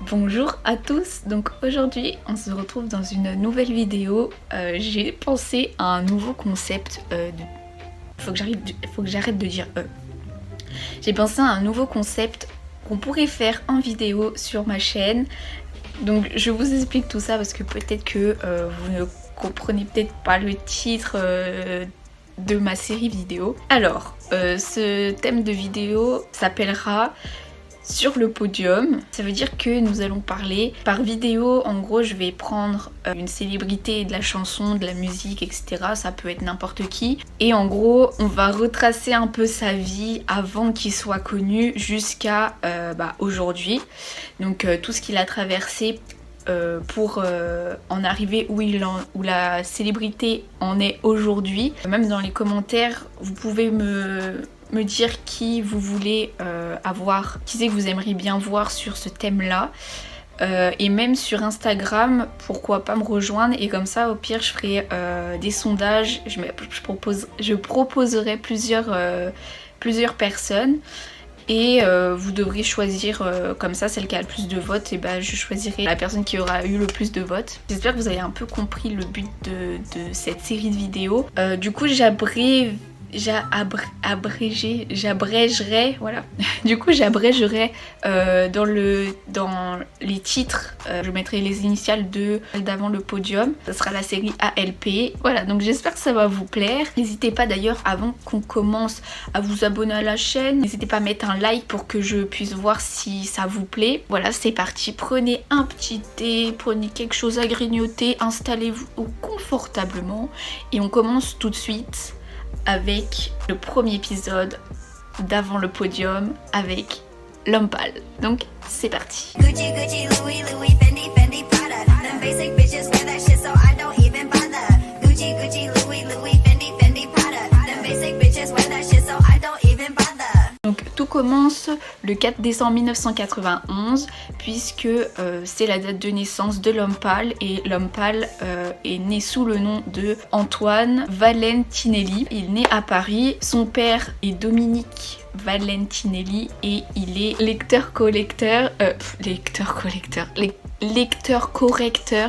Bonjour à tous, donc aujourd'hui on se retrouve dans une nouvelle vidéo. J'ai pensé à un nouveau concept faut que j'arrête de dire J'ai pensé à un nouveau concept qu'on pourrait faire en vidéo sur ma chaîne. Donc je vous explique tout ça parce que peut-être que vous ne comprenez peut-être pas le titre de ma série vidéo. Alors, ce thème de vidéo s'appellera Sur le podium. Ça veut dire que nous allons parler par vidéo. En gros, je vais prendre une célébrité de la chanson, de la musique, etc. Ça peut être n'importe qui. Et en gros, on va retracer un peu sa vie avant qu'il soit connu jusqu'à aujourd'hui. Donc tout ce qu'il a traversé pour en arriver où la célébrité en est aujourd'hui. Même dans les commentaires, vous pouvez me dire qui vous voulez avoir, qui c'est que vous aimeriez bien voir sur ce thème-là. Et même sur Instagram, pourquoi pas me rejoindre, et comme ça au pire je ferai des sondages, je proposerai plusieurs personnes. Et vous devrez choisir comme ça celle qui a le plus de votes, et je choisirai la personne qui aura eu le plus de votes. J'espère que vous avez un peu compris le but de cette série de vidéos. Du coup j'abrégerai, voilà. Du coup j'abrégerai dans les titres, je mettrai les initiales d'avant le podium. Ça sera la série ALP. Voilà, donc j'espère que ça va vous plaire. N'hésitez pas d'ailleurs, avant qu'on commence, à vous abonner à la chaîne. N'hésitez pas à mettre un like pour que je puisse voir si ça vous plaît. Voilà, c'est parti. Prenez un petit thé, prenez quelque chose à grignoter, installez-vous confortablement et on commence tout de suite avec le premier épisode d'Avant le podium avec L'Homme Pâle. Donc c'est parti. Gucci, Gucci, Louis, Louis, Fendi, Fendi, Prada. Them basic bitches wear that shit so I don't even bother. Gucci, Gucci, Louis, Louis, Fendi, Fendi, Prada. Them basic bitches wear that shit so I don't even bother. Donc tout commence le 4 décembre 1991 puisque c'est la date de naissance de L'Homme Pâle, et L'Homme Pâle est né sous le nom de Antoine Valentinelli. Il est né à Paris, son père est Dominique Valentinelli et il est lecteur-correcteur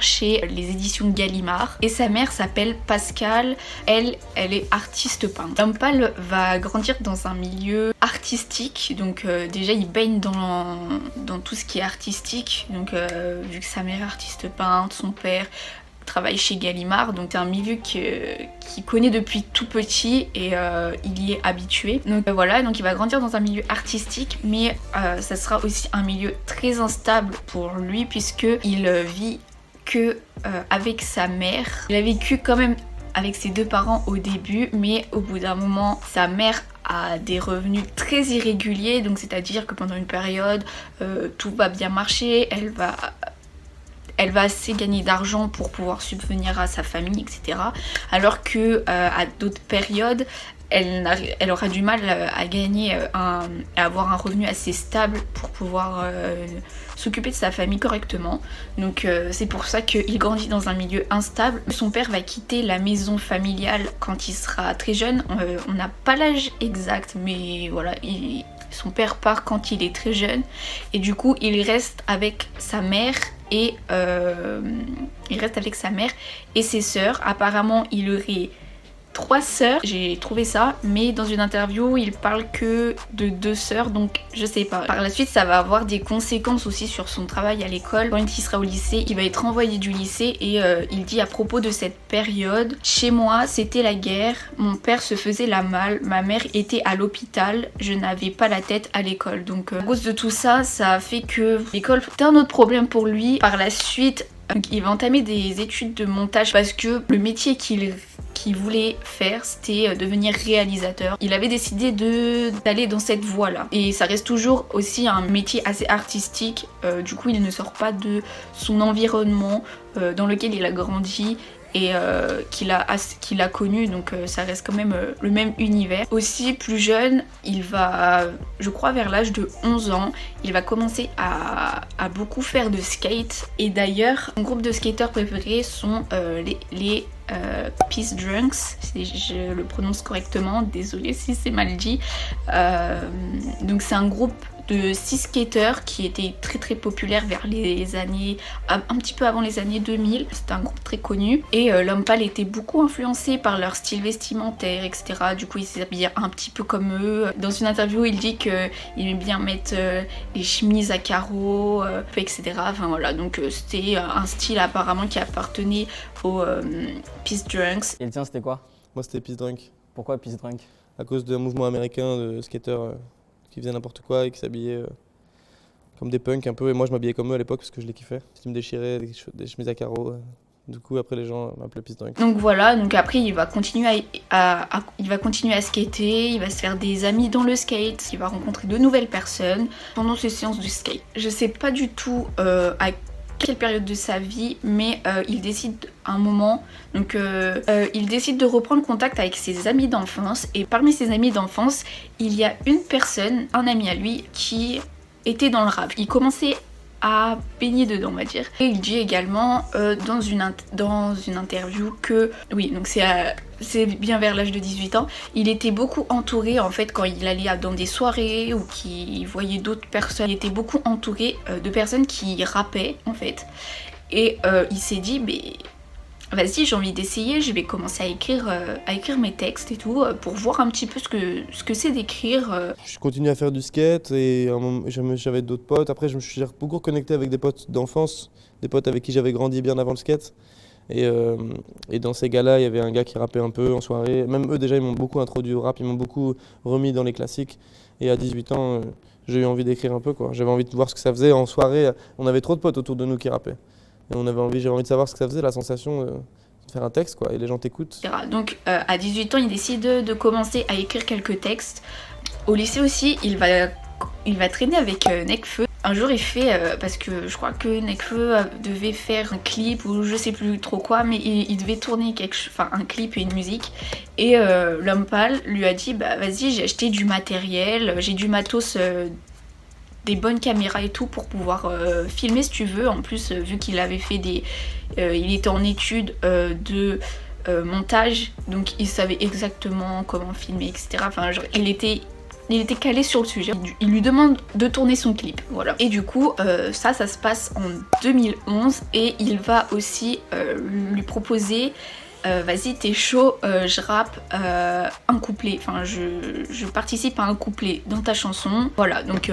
chez les éditions Gallimard, et sa mère s'appelle Pascale. Elle est artiste peintre. L'Homme Pâle va grandir dans un milieu artistique, donc déjà il baigne dans tout ce qui est artistique, donc vu que sa mère est artiste peintre, son père travaille chez Gallimard, donc c'est un milieu qu'il connaît depuis tout petit et il y est habitué. Donc voilà, donc il va grandir dans un milieu artistique, mais ça sera aussi un milieu très instable pour lui puisque il vit que avec sa mère. Il a vécu quand même avec ses deux parents au début, mais au bout d'un moment, sa mère a des revenus très irréguliers, donc c'est-à-dire que pendant une période, tout va bien marcher, elle va assez gagner d'argent pour pouvoir subvenir à sa famille, etc. Alors que à d'autres périodes, elle aura du mal à gagner, à avoir un revenu assez stable pour pouvoir s'occuper de sa famille correctement. Donc c'est pour ça qu'il grandit dans un milieu instable. Son père va quitter la maison familiale quand il sera très jeune. On n'a pas l'âge exact, mais voilà, son père part quand il est très jeune. Et du coup, il reste avec sa mère et ses sœurs. Apparemment, il aurait 3 sœurs, j'ai trouvé ça, mais dans une interview il parle que de 2 sœurs, donc je sais pas. Par la suite ça va avoir des conséquences aussi sur son travail à l'école. Quand il sera au lycée, il va être renvoyé du lycée et il dit à propos de cette période: chez moi c'était la guerre, mon père se faisait la malle, ma mère était à l'hôpital, je n'avais pas la tête à l'école. Donc à cause de tout ça, ça a fait que l'école c'était un autre problème pour lui. Par la suite, il va entamer des études de montage parce que le métier qu'il voulait faire, c'était devenir réalisateur. Il avait décidé d'aller dans cette voie-là. Et ça reste toujours aussi un métier assez artistique. Du coup, il ne sort pas de son environnement dans lequel il a grandi et qu'il a connu, donc ça reste quand même le même univers. Aussi plus jeune, il va, je crois vers l'âge de 11 ans, il va commencer à beaucoup faire de skate, et d'ailleurs son groupe de skateurs préférés sont les Peace Drunks, si je le prononce correctement, désolée si c'est mal dit. Donc c'est un groupe de 6 skateurs qui étaient très très populaires vers les années, un petit peu avant les années 2000. C'était un groupe très connu et L'Homme Pâle était beaucoup influencé par leur style vestimentaire, etc. Du coup, il s'habillait un petit peu comme eux. Dans une interview, il dit qu'il aimait bien mettre les chemises à carreaux, etc. Enfin voilà, donc c'était un style apparemment qui appartenait aux Peace Drunks. Et le tien, c'était quoi? Moi, c'était Peace Drunk. Pourquoi Peace Drunk? À cause d'un mouvement américain de skateurs qui faisaient n'importe quoi et qui s'habillaient comme des punks un peu. Et moi, je m'habillais comme eux à l'époque parce que je les kiffais. Ils me déchiraient des chemises à carreaux. Du coup, après, les gens m'appelaient Peace Drunk. Donc voilà, donc après, il va continuer il va continuer à skater, il va se faire des amis dans le skate, il va rencontrer de nouvelles personnes pendant ses séances de skate. Je sais pas du tout à quelle période de sa vie, mais il décide à un moment, donc il décide de reprendre contact avec ses amis d'enfance, et parmi ses amis d'enfance, il y a une personne, un ami à lui, qui était dans le rap. Il commençait à baigner dedans, on va dire. Et il dit également dans une interview que, oui, donc c'est bien vers l'âge de 18 ans, il était beaucoup entouré, en fait, quand il allait dans des soirées ou qu'il voyait d'autres personnes, il était beaucoup entouré de personnes qui rappaient, en fait. Et il s'est dit, mais vas-y, j'ai envie d'essayer, je vais commencer à écrire mes textes et tout, pour voir un petit peu ce que c'est d'écrire. Je continue à faire du skate et j'avais d'autres potes. Après, je me suis beaucoup reconnecté avec des potes d'enfance, des potes avec qui j'avais grandi bien avant le skate. Et dans ces gars-là, il y avait un gars qui rappait un peu en soirée. Même eux, déjà, ils m'ont beaucoup introduit au rap, ils m'ont beaucoup remis dans les classiques. Et à 18 ans, j'ai eu envie d'écrire un peu, quoi. J'avais envie de voir ce que ça faisait en soirée. On avait trop de potes autour de nous qui rappaient. Et j'avais envie de savoir ce que ça faisait, la sensation de faire un texte, quoi, et les gens t'écoutent. Donc à 18 ans, il décide de commencer à écrire quelques textes. Au lycée aussi, il va traîner avec Nekfeu. Un jour, il fait, parce que je crois que Nekfeu devait faire un clip ou je sais plus trop quoi, mais il devait tourner un clip et une musique. Et L'Homme Pâle lui a dit, bah vas-y, j'ai acheté du matériel, j'ai du matos, des bonnes caméras et tout pour pouvoir filmer si tu veux. En plus, vu qu'il avait fait il était en études de montage, donc il savait exactement comment filmer, etc. Enfin, genre, il était calé sur le sujet. Il lui demande de tourner son clip, voilà. Et du coup, ça se passe en 2011 et il va aussi lui proposer vas-y, t'es chaud, je rappe un couplet, enfin je participe à un couplet dans ta chanson. Voilà, donc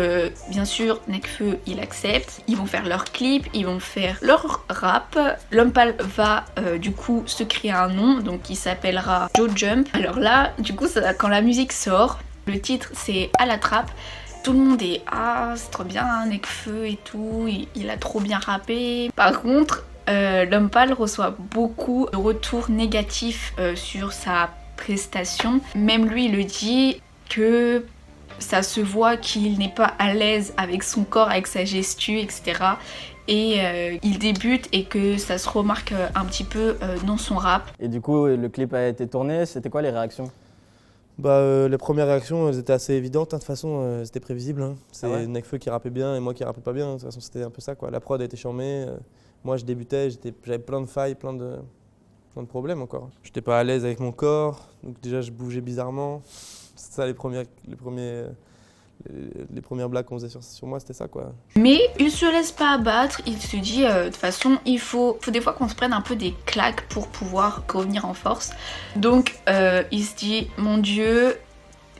bien sûr, Nekfeu il accepte, ils vont faire leur clip, ils vont faire leur rap. L'Homme Pâle va du coup se créer un nom, donc il s'appellera Joe Jump. Alors là, du coup, quand la musique sort, le titre c'est À la trappe. Tout le monde est c'est trop bien, Nekfeu et tout, il a trop bien rappé. Par contre, L'Homme Pâle reçoit beaucoup de retours négatifs sur sa prestation. Même lui le dit que ça se voit qu'il n'est pas à l'aise avec son corps, avec sa gestu, etc. Et il débute et que ça se remarque un petit peu dans son rap. Et du coup, le clip a été tourné, c'était quoi les réactions? Les premières réactions, elles étaient assez évidentes, hein. De toute façon, c'était prévisible, hein. C'est Nekfeu qui rappait bien et moi qui rappais pas bien. De toute façon, c'était un peu ça, quoi. La prod a été charmée. Moi, je débutais, j'avais plein de failles, plein de problèmes encore. J'étais pas à l'aise avec mon corps, donc déjà je bougeais bizarrement. C'est ça les premières blagues qu'on faisait sur moi, c'était ça, quoi. Mais il se laisse pas abattre, il se dit de toute façon il faut des fois qu'on se prenne un peu des claques pour pouvoir revenir en force. Donc il se dit mon Dieu,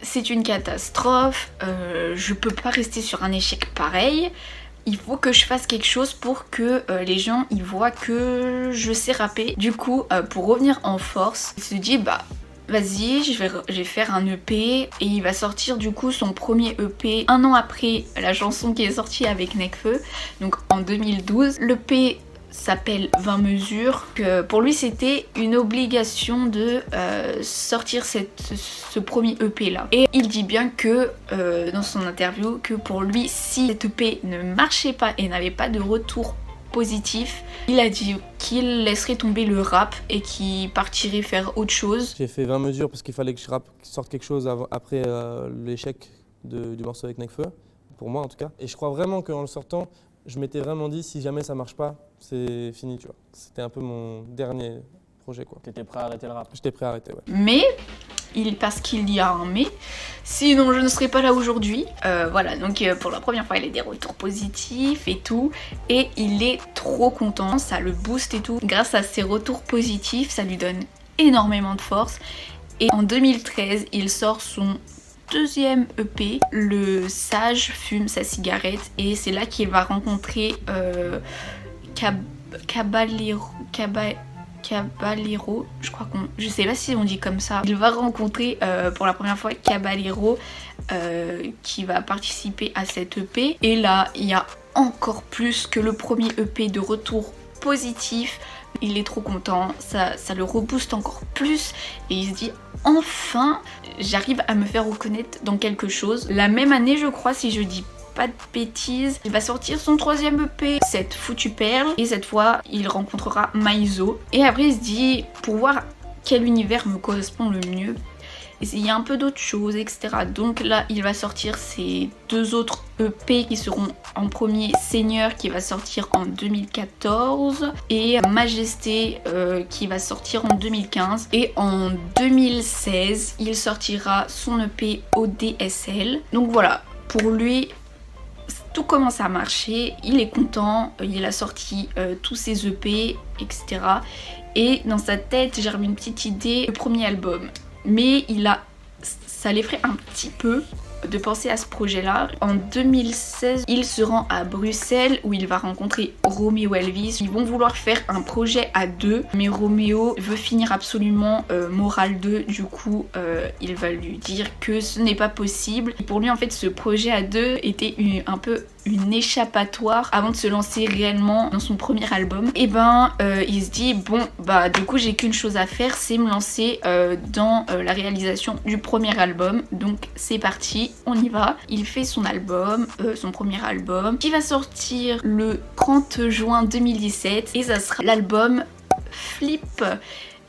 c'est une catastrophe, je peux pas rester sur un échec pareil. Il faut que je fasse quelque chose pour que les gens ils voient que je sais rapper. Du coup, pour revenir en force, il se dit bah vas-y, je vais faire un EP et il va sortir du coup son premier EP un an après la chanson qui est sortie avec Nekfeu, donc en 2012. L'EP s'appelle 20 mesures. Pour lui c'était une obligation de sortir ce premier EP là. Et il dit bien que dans son interview que pour lui si cet EP ne marchait pas et n'avait pas de retour positif, il a dit qu'il laisserait tomber le rap et qu'il partirait faire autre chose. J'ai fait 20 mesures parce qu'il fallait que je sorte quelque chose après l'échec du morceau avec Nekfeu, pour moi en tout cas. Et je crois vraiment qu'en le sortant, je m'étais vraiment dit si jamais ça marche pas, c'est fini, tu vois. C'était un peu mon dernier projet, quoi. T'étais prêt à arrêter le rap? J'étais prêt à arrêter, ouais. Mais parce qu'il y a un mais. Sinon, je ne serais pas là aujourd'hui. Voilà, donc pour la première fois, il a des retours positifs et tout. Et il est trop content, ça le booste et tout. Grâce à ces retours positifs, ça lui donne énormément de force. Et en 2013, il sort son deuxième EP, Le Sage fume sa cigarette. Et c'est là qu'il va rencontrer Caballero, je sais pas si on dit comme ça. Il va rencontrer pour la première fois Caballero qui va participer à cet EP. Et là, il y a encore plus que le premier EP de retour positif. Il est trop content, ça le rebooste encore plus et il se dit enfin j'arrive à me faire reconnaître dans quelque chose. La même année je crois, si je dis pas de bêtises, il va sortir son troisième EP, cette foutue perle, et cette fois il rencontrera Maizo. Et après il se dit pour voir quel univers me correspond le mieux, essayer un peu d'autres choses, etc. Donc là il va sortir ses deux autres EP qui seront en premier Seigneur qui va sortir en 2014 et Majesté qui va sortir en 2015. Et en 2016 il sortira son EP ODSL. Donc voilà, pour lui tout commence à marcher, il est content, il a sorti tous ses EP, etc. Et dans sa tête germe une petite idée, le premier album. Mais ça l'effraie un petit peu de penser à ce projet-là. En 2016, il se rend à Bruxelles où il va rencontrer Romeo Elvis. Ils vont vouloir faire un projet à deux, mais Romeo veut finir absolument Moral 2. Du coup, il va lui dire que ce n'est pas possible. Et pour lui, en fait, ce projet à deux était un peu une échappatoire avant de se lancer réellement dans son premier album. Et il se dit bon bah du coup j'ai qu'une chose à faire, c'est me lancer dans la réalisation du premier album. Donc c'est parti, on y va. Il fait son album, son premier album qui va sortir le 30 juin 2017 et ça sera l'album Flip.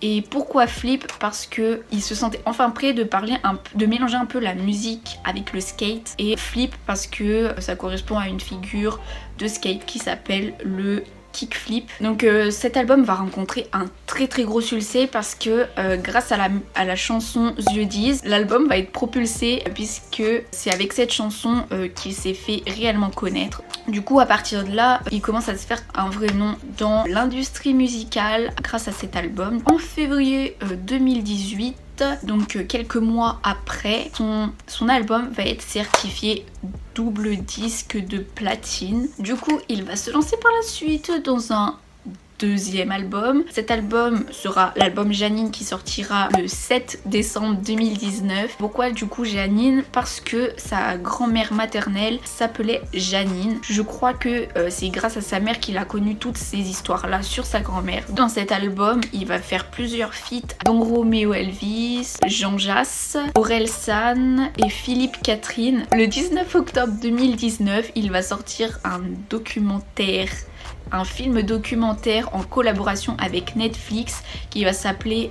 Et pourquoi Flip? Parce que il se sentait enfin prêt de mélanger un peu la musique avec le skate. Et Flip parce que ça correspond à une figure de skate qui s'appelle le kickflip. Donc cet album va rencontrer un très très gros succès parce que grâce à la chanson Yeux disent, l'album va être propulsé puisque c'est avec cette chanson qu'il s'est fait réellement connaître. Du coup à partir de là, il commence à se faire un vrai nom dans l'industrie musicale grâce à cet album. En février 2018, donc quelques mois après, son album va être certifié double disque de platine. Du coup, il va se lancer par la suite dans un deuxième album. Cet album sera l'album Janine qui sortira le 7 décembre 2019. Pourquoi du coup Janine? Parce que sa grand-mère maternelle s'appelait Janine. Je crois que c'est grâce à sa mère qu'il a connu toutes ces histoires-là sur sa grand-mère. Dans cet album, il va faire plusieurs feats, dont Romeo Elvis, Jean Jass, Aurel San et Philippe Catherine. Le 19 octobre 2019, il va sortir un film documentaire en collaboration avec Netflix qui va s'appeler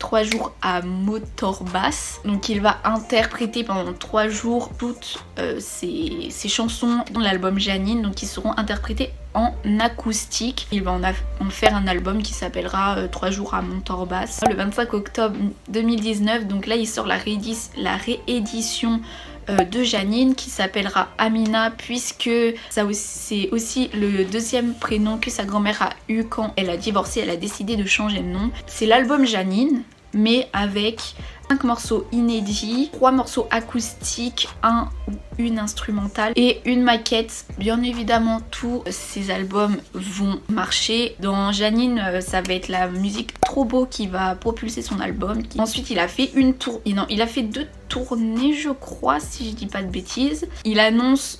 3 jours à Motorbass. Donc il va interpréter pendant 3 jours toutes ses chansons dans l'album Janine, donc qui seront interprétées en acoustique. Il va en faire un album qui s'appellera 3 jours à Motorbass. Le 25 octobre 2019, donc là il sort la réédition de Janine qui s'appellera Amina puisque c'est aussi le deuxième prénom que sa grand-mère a eu quand elle a divorcé. Elle a décidé de changer de nom. C'est l'album Janine mais avec 5 morceaux inédits, 3 morceaux acoustiques, un ou une instrumentale et une maquette. Bien évidemment tous ces albums vont marcher. Dans Janine ça va être la musique Trop beau qui va propulser son album. Ensuite il a fait il a fait 2 tournées je crois si je dis pas de bêtises. Il annonce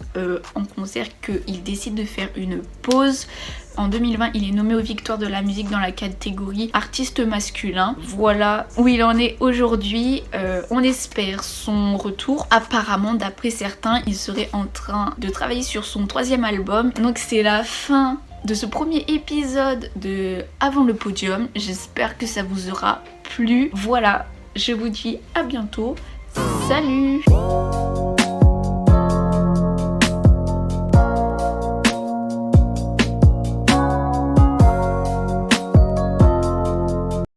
en concert qu'il décide de faire une pause. En 2020, il est nommé aux Victoires de la musique dans la catégorie artiste masculin. Voilà où il en est aujourd'hui. On espère son retour. Apparemment, d'après certains, il serait en train de travailler sur son 3e album. Donc c'est la fin de ce premier épisode de Avant le podium. J'espère que ça vous aura plu. Voilà, je vous dis à bientôt. Salut!